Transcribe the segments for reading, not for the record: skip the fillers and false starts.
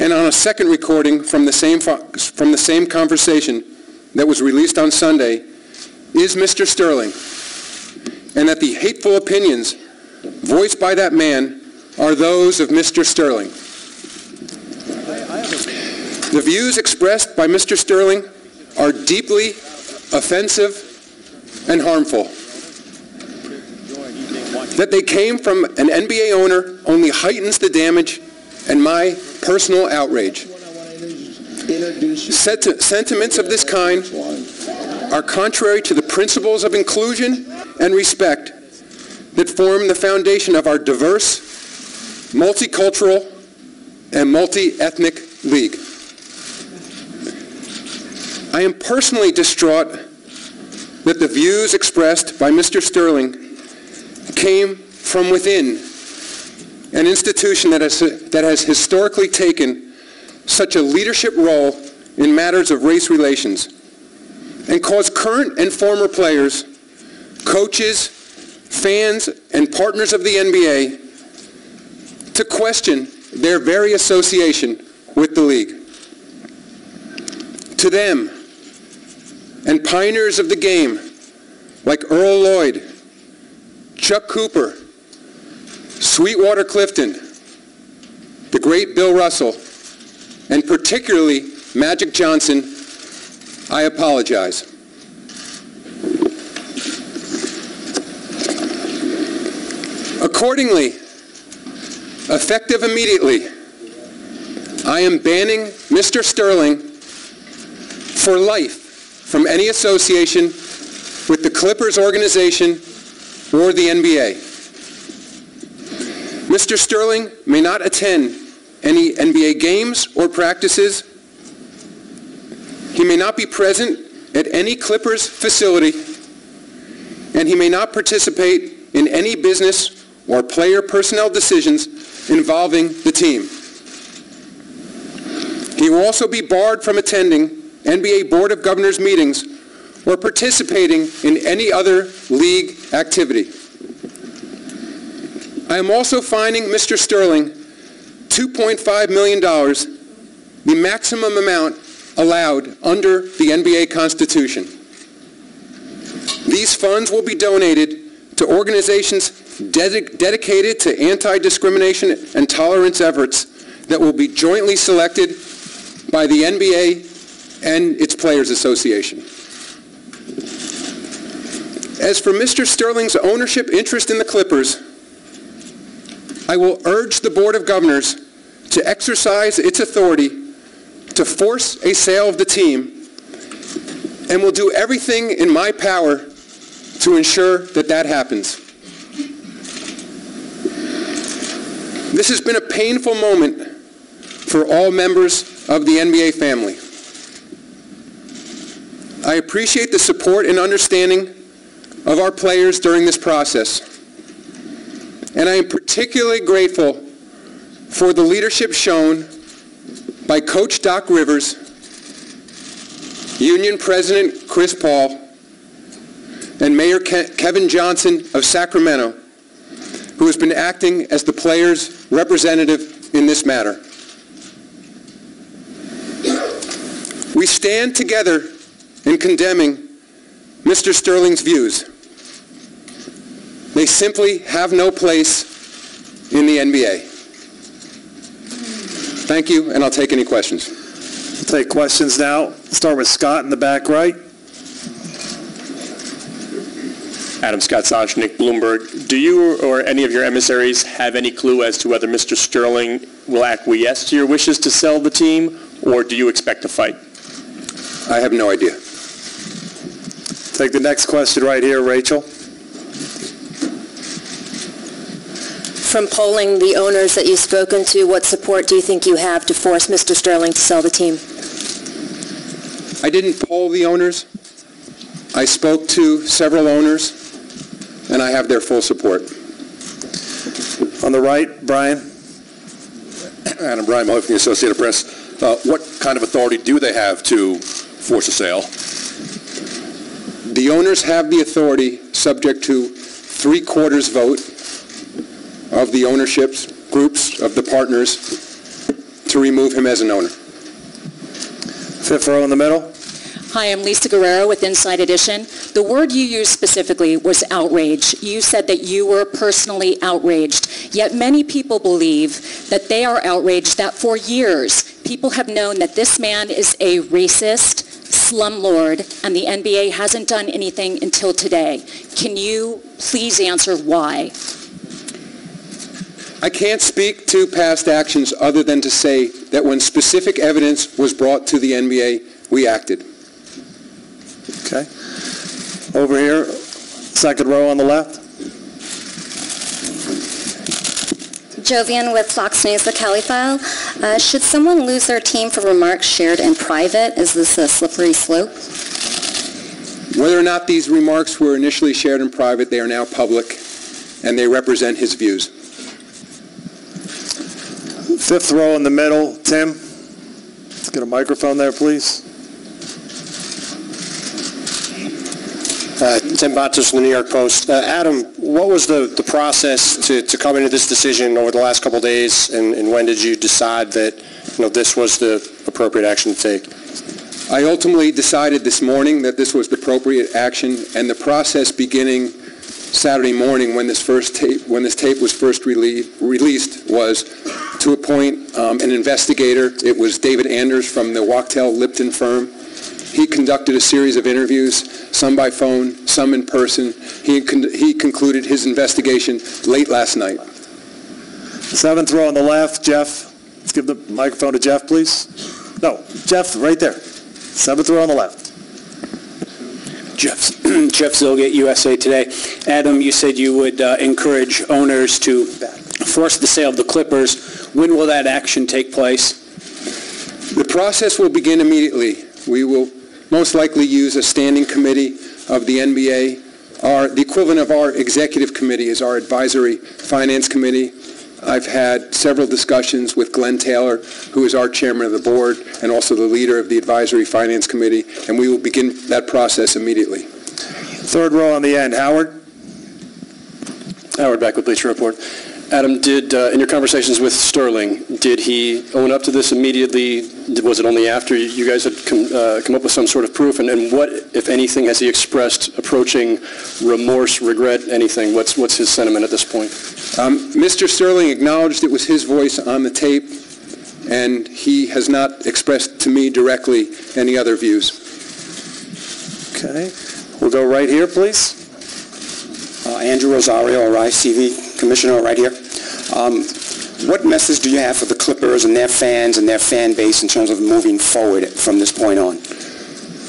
And on a second recording from the same conversation that was released on Sunday is Mr. Sterling, and that the hateful opinions voiced by that man are those of Mr. Sterling. The views expressed by Mr. Sterling are deeply offensive and harmful. That they came from an NBA owner only heightens the damage and my personal outrage. Sentiments of this kind are contrary to the principles of inclusion and respect that form the foundation of our diverse, multicultural, and multi-ethnic league. I am personally distraught that the views expressed by Mr. Sterling came from within an institution that has historically taken such a leadership role in matters of race relations and caused current and former players, coaches, fans, and partners of the NBA to question their very association with the league. To them, and pioneers of the game like Earl Lloyd, Chuck Cooper, Sweetwater Clifton, the great Bill Russell, and particularly Magic Johnson, I apologize. Accordingly, effective immediately, I am banning Mr. Sterling for life from any association with the Clippers organization or the NBA. Mr. Sterling may not attend any NBA games or practices. He may not be present at any Clippers facility, and he may not participate in any business or player personnel decisions involving the team. He will also be barred from attending NBA Board of Governors meetings or participating in any other league activity. I am also fining Mr. Sterling $2.5 million, the maximum amount allowed under the NBA Constitution. These funds will be donated to organizations dedicated to anti-discrimination and tolerance efforts that will be jointly selected by the NBA and its Players Association. As for Mr. Sterling's ownership interest in the Clippers, I will urge the Board of Governors to exercise its authority to force a sale of the team, and will do everything in my power to ensure that that happens. This has been a painful moment for all members of the NBA family. I appreciate the support and understanding of our players during this process, and I am particularly grateful for the leadership shown by Coach Doc Rivers, Union President Chris Paul, and Mayor Kevin Johnson of Sacramento, who has been acting as the players' representative in this matter. We stand together in condemning Mr. Sterling's views. They simply have no place in the NBA. Thank you, and I'll take any questions. We'll take questions now. We'll start with Scott in the back right. Adam Scott Sanch, Nick Bloomberg. Do you or any of your emissaries have any clue as to whether Mr. Sterling will acquiesce to your wishes to sell the team, or do you expect a fight? I have no idea. Take the next question right here, Rachel. From polling the owners that you've spoken to, what support do you think you have to force Mr. Sterling to sell the team? I didn't poll the owners. I spoke to several owners, and I have their full support. On the right, Brian. Adam Brian Mahoney from the Associated Press. What kind of authority do they have to force a sale? The owners have the authority, subject to 3/4 vote of the ownership groups of the partners, to remove him as an owner. Fifth row in the middle. Hi, I'm Lisa Guerrero with Inside Edition. The word you used specifically was outrage. You said that you were personally outraged, yet many people believe that they are outraged that for years people have known that this man is a racist slumlord and the NBA hasn't done anything until today. Can you please answer why? I can't speak to past actions other than to say that when specific evidence was brought to the NBA, we acted. Okay. Over here, second row on the left. Jovian with Fox News, the Cali File. Should someone lose their team for remarks shared in private? Is this a slippery slope? Whether or not these remarks were initially shared in private, they are now public, and they represent his views. Fifth row in the middle. Tim, let's get a microphone there, please. Tim Batos from the New York Post. Adam, what was the process to come into this decision over the last couple of days, and when did you decide that this was the appropriate action to take? I ultimately decided this morning that this was the appropriate action, and the process beginning Saturday morning when this tape was first released was to appoint an investigator. It was David Anders from the Wachtell Lipton firm. He conducted a series of interviews, some by phone, some in person. He concluded his investigation late last night. Seventh row on the left, Jeff. Let's give the microphone to Jeff, please. No, Jeff, right there. Seventh row on the left. Jeff Zilgate, USA Today. Adam, you said you would encourage owners to force the sale of the Clippers. When will that action take place? The process will begin immediately. We will most likely use a standing committee of the NBA. The equivalent of our executive committee is our advisory finance committee. I've had several discussions with Glenn Taylor, who is our chairman of the board and also the leader of the advisory finance committee, and we will begin that process immediately. Third row on the end, Howard. Howard, back with Bleacher Report. Adam, in your conversations with Sterling, did he own up to this immediately? Was it only after you guys had come up with some sort of proof? And what, if anything, has he expressed approaching remorse, regret, anything? What's his sentiment at this point? Mr. Sterling acknowledged it was his voice on the tape, and he has not expressed to me directly any other views. Okay. We'll go right here, please. Andrew Rosario, Arise TV Commissioner, right here. What message do you have for the Clippers and their fans and their fan base in terms of moving forward from this point on?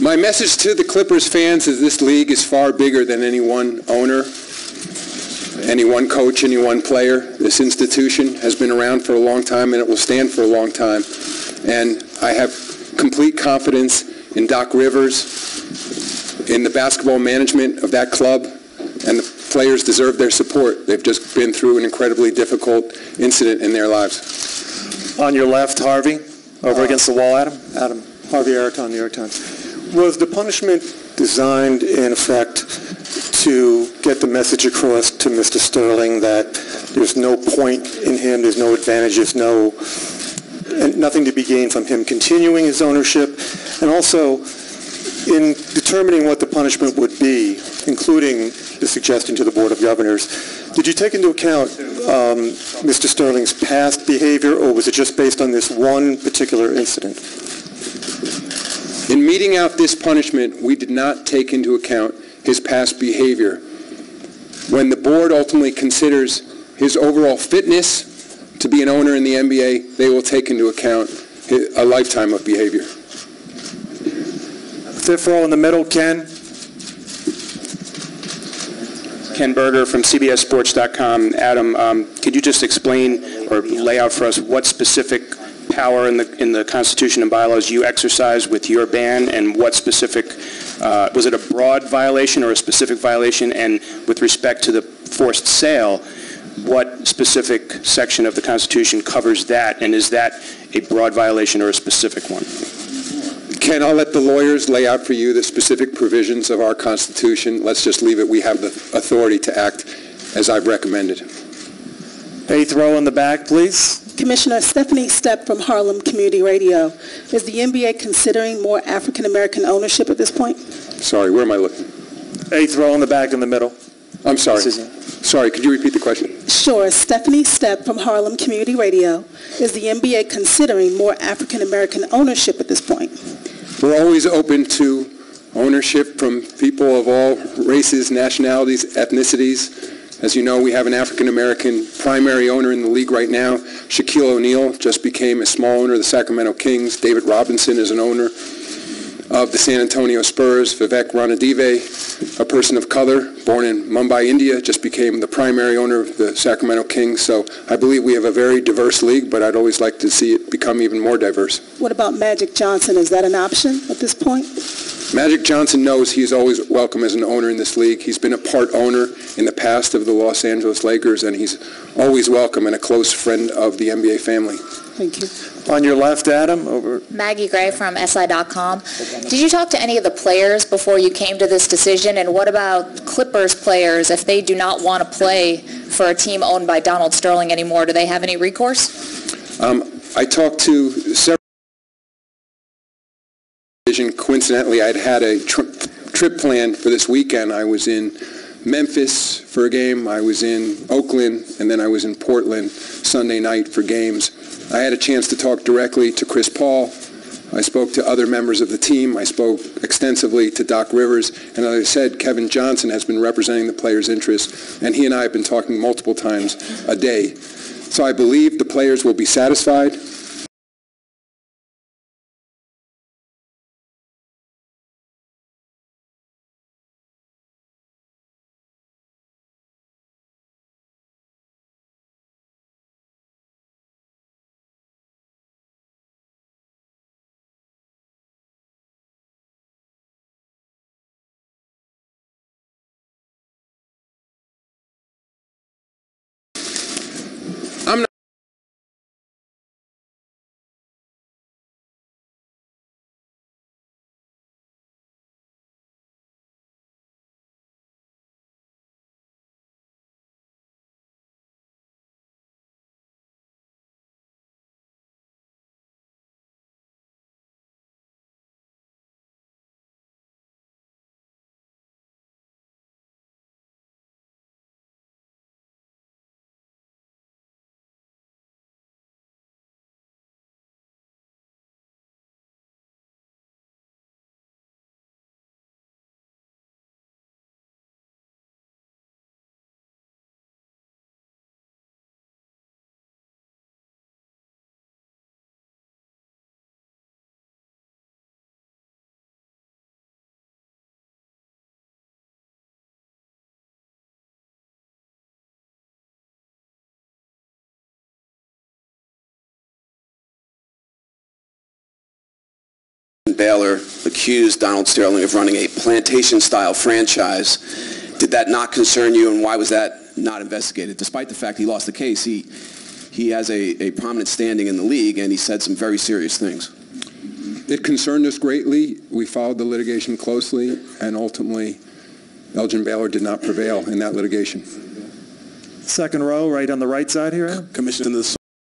My message to the Clippers fans is this league is far bigger than any one owner, any one coach, any one player. This institution has been around for a long time, and it will stand for a long time. And I have complete confidence in Doc Rivers, in the basketball management of that club, and the players deserve their support. They've just been through an incredibly difficult incident in their lives. On your left, Harvey, over against the wall, Adam. Adam, Harvey Araton, New York Times. Was the punishment designed, in effect, to get the message across to Mr. Sterling that there's no point in him, there's no advantage, there's nothing to be gained from him continuing his ownership, and also in determining what the punishment would be, including the suggestion to the Board of Governors, did you take into account Mr. Sterling's past behavior, or was it just based on this one particular incident? In meting out this punishment, we did not take into account his past behavior. When the board ultimately considers his overall fitness to be an owner in the NBA, they will take into account a lifetime of behavior. Fifth row in the middle, Ken. Ken Berger from CBSSports.com. Adam, could you just explain or lay out for us what specific power in the Constitution and bylaws you exercise with your ban, and what specific, was it a broad violation or a specific violation? And with respect to the forced sale, what specific section of the Constitution covers that, and is that a broad violation or a specific one? Ken, I'll let the lawyers lay out for you the specific provisions of our Constitution. Let's just leave it. We have the authority to act as I've recommended. Eighth row in the back, please. Commissioner Stephanie Stepp from Harlem Community Radio. Is the NBA considering more African-American ownership at this point? Sorry, where am I looking? 8th row in the back in the middle. I'm sorry. Sorry, could you repeat the question? Sure. Stephanie Stepp from Harlem Community Radio. Is the NBA considering more African-American ownership at this point? We're always open to ownership from people of all races, nationalities, ethnicities. As you know, we have an African-American primary owner in the league right now. Shaquille O'Neal just became a small owner of the Sacramento Kings. David Robinson is an owner of the San Antonio Spurs. Vivek Ranadive, a person of color, born in Mumbai, India, just became the primary owner of the Sacramento Kings. So I believe we have a very diverse league, but I'd always like to see it become even more diverse. What about Magic Johnson? Is that an option at this point? Magic Johnson knows he's always welcome as an owner in this league. He's been a part owner in the past of the Los Angeles Lakers, and he's always welcome and a close friend of the NBA family. Thank you. On your left, Adam, over. Maggie Gray from SI.com. Did you talk to any of the players before you came to this decision? And what about Clippers players? If they do not want to play for a team owned by Donald Sterling anymore, do they have any recourse? I talked to several. Coincidentally, I'd had a trip planned for this weekend. I was in Memphis for a game, I was in Oakland, and then I was in Portland Sunday night for games. I had a chance to talk directly to Chris Paul. I spoke to other members of the team. I spoke extensively to Doc Rivers. And as I said, Kevin Johnson has been representing the players' interests, and he and I have been talking multiple times a day. So I believe the players will be satisfied. Baylor accused Donald Sterling of running a plantation-style franchise. Did that not concern you, and why was that not investigated? Despite the fact he lost the case, he has a prominent standing in the league, and he said some very serious things. It concerned us greatly. We followed the litigation closely, and ultimately, Elgin Baylor did not prevail in that litigation. Second row, right on the right side here, Adam. Commissioner,